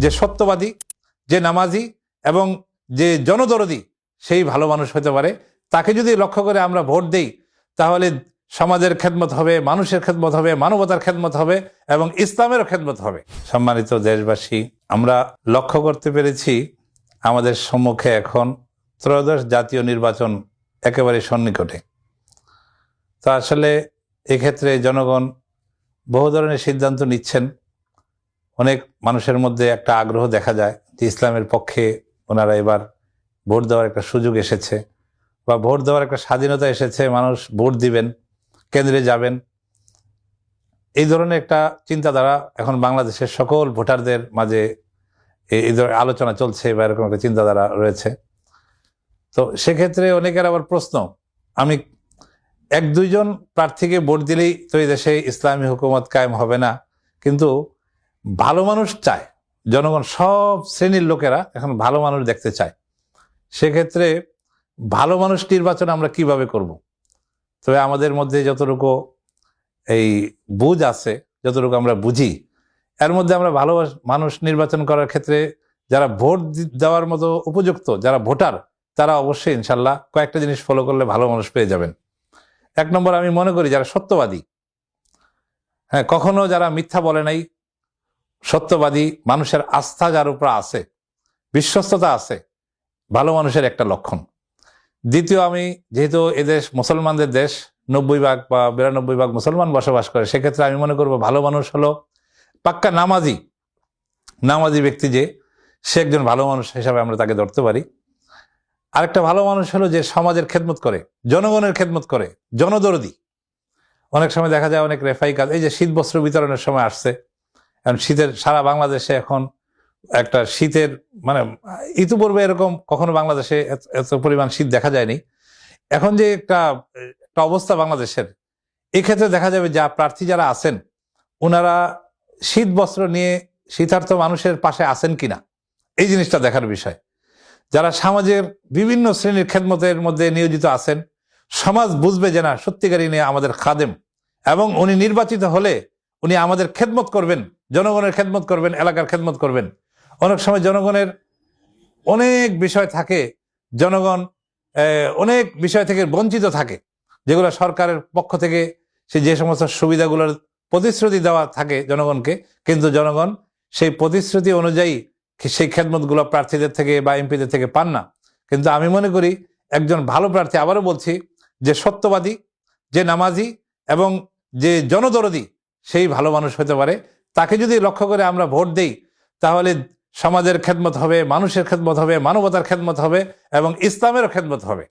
যে সত্যবাদী, যে নামাজি এবং যে জনদরদি সেই ভালো মানুষ হতে পারে। তাকে যদি লক্ষ্য করে আমরা ভোট দেই তাহলে সমাজের খেদমত হবে, মানুষের খেদমত হবে, মানবতার খেদমত হবে এবং ইসলামেরও খেদমত হবে। সম্মানিত দেশবাসী, আমরা লক্ষ্য করতে পেরেছি আমাদের সম্মুখে এখন ত্রয়োদশ জাতীয় নির্বাচন একেবারে সন্নিকটে। তো আসলে এক্ষেত্রে জনগণ বহু ধরনের সিদ্ধান্ত নিচ্ছেন। অনেক মানুষের মধ্যে একটা আগ্রহ দেখা যায় যে ইসলামের পক্ষে ওনারা এবার ভোট দেওয়ার একটা সুযোগ এসেছে বা ভোট দেওয়ার একটা স্বাধীনতা এসেছে, মানুষ ভোট দিবেন, কেন্দ্রে যাবেন। এই ধরনের একটা চিন্তাধারা এখন বাংলাদেশের সকল ভোটারদের মাঝে এই ধরনের আলোচনা চলছে বা এরকম একটা চিন্তাধারা রয়েছে। তো সেক্ষেত্রে অনেকের আবার প্রশ্ন, আমি এক দুইজন প্রার্থীকে ভোট দিলেই তো এই দেশে ইসলামী হুকুমত কায়েম হবে না, কিন্তু ভালো মানুষ চায় জনগণ, সব শ্রেণীর লোকেরা এখন ভালো মানুষ দেখতে চায়। সেক্ষেত্রে ভালো মানুষ নির্বাচন আমরা কিভাবে করব? তবে আমাদের মধ্যে যতটুকু এই বুঝ আছে, যতটুকু আমরা বুঝি, এর মধ্যে আমরা ভালো মানুষ নির্বাচন করার ক্ষেত্রে যারা ভোট দেওয়ার মতো উপযুক্ত, যারা ভোটার, তারা অবশ্যই ইনশাল্লাহ কয়েকটা জিনিস ফলো করলে ভালো মানুষ পেয়ে যাবেন। এক নম্বর, আমি মনে করি যারা সত্যবাদী, হ্যাঁ, কখনো যারা মিথ্যা বলে নাই, সত্যবাদী, মানুষের আস্থা যার উপর আছে, বিশ্বস্ততা আছে, ভালো মানুষের একটা লক্ষণ। দ্বিতীয়, আমি যেহেতু এদেশ মুসলমানদের দেশ, 90% বা 92% মুসলমান বসবাস করে, সেক্ষেত্রে আমি মনে করবো ভালো মানুষ হলো পাক্কা নামাজি ব্যক্তি, যে সে একজন ভালো মানুষ হিসাবে আমরা তাকে ধরতে পারি। আরেকটা ভালো মানুষ হলো যে সমাজের খেদমত করে, জনগণের খেদমত করে, জনদরদি। অনেক সময় দেখা যায় অনেক রেফাই কাজ, এই যে শীত বস্ত্র বিতরণের সময় আসছে, এখন শীতের সারা বাংলাদেশে এখন একটা শীতের মানে ইতিপূর্বে এরকম কখনো বাংলাদেশে এত পরিমাণ শীত দেখা যায়নি। এখন যে একটা অবস্থা বাংলাদেশের, এক্ষেত্রে দেখা যাবে যা প্রার্থী যারা আছেন ওনারা শীত বস্ত্র নিয়ে শীতার্থ মানুষের পাশে আছেন কিনা, এই জিনিসটা দেখার বিষয়। যারা সমাজের বিভিন্ন শ্রেণীর খেদমতের মধ্যে নিয়োজিত আছেন, সমাজ বুঝবে যে না, সত্যিকারই নিয়ে আমাদের খাদেম, এবং উনি নির্বাচিত হলে উনি আমাদের খেদমত করবেন, জনগণের খেদমত করবেন, এলাকার খেদমত করবেন। অনেক সময় জনগণের অনেক বিষয় থাকে, জনগণ অনেক বিষয় থেকে বঞ্চিত থাকে, যেগুলো সরকারের পক্ষ থেকে যে সমস্ত সুবিধাগুলোর প্রতিশ্রুতি দেওয়া থাকে জনগণকে, কিন্তু জনগণ সেই প্রতিশ্রুতি অনুযায়ী সেই খেদমতগুলো প্রার্থীদের থেকে বা এমপিদের থেকে পান না। কিন্তু আমি মনে করি একজন ভালো প্রার্থী, আবারও বলছি, যে সত্যবাদী, যে নামাজি এবং যে জনদরদি, সেই ভালো মানুষ হতে পারে। তাকে যদি লক্ষ্য করে আমরা ভোট দেই তাহলে সমাজের খেদমত হবে, মানুষের খেদমত হবে, মানবতার খেদমত হবে এবং ইসলামেরও খেদমত হবে।